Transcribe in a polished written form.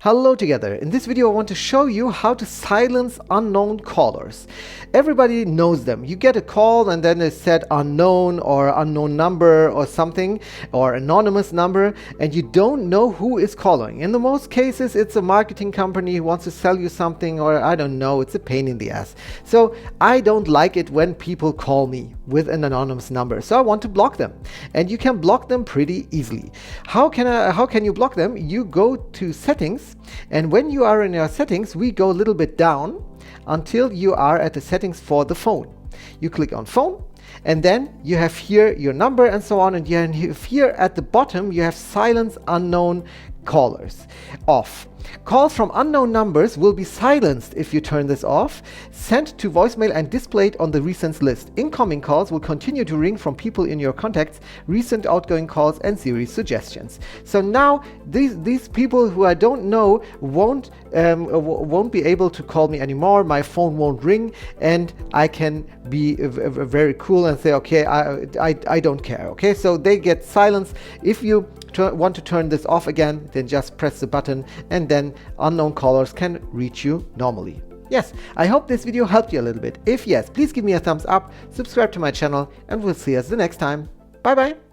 Hello together. In this video I want to show you how to silence unknown callers. Everybody knows them. You get a call and then it's said unknown or unknown number or something, or anonymous number, and you don't know who is calling. In the most cases it's a marketing company who wants to sell you something, or I don't know, it's a pain in the ass. So I don't like it when people call me with an anonymous number. So I want to block them. And you can block them pretty easily. How can you block them? You go to settings, and when you are in your settings, we go a little bit down until you are at the settings for the phone. You click on phone, and then you have here your number and so on, and you have here at the bottom you have silence unknown callers off. Calls from unknown numbers will be silenced if you turn this off, sent to voicemail and displayed on the recents list. Incoming calls will continue to ring from people in your contacts, recent outgoing calls and Siri suggestions. So now these people who I don't know won't be able to call me anymore. My phone won't ring, and I can be very cool and say, okay, I don't care. Okay, so they get silenced. If you want to turn this off again, then just press the button, and then unknown callers can reach you normally. Yes, I hope this video helped you a little bit. If yes, please give me a thumbs up, subscribe to my channel, and we'll see us the next time. Bye bye.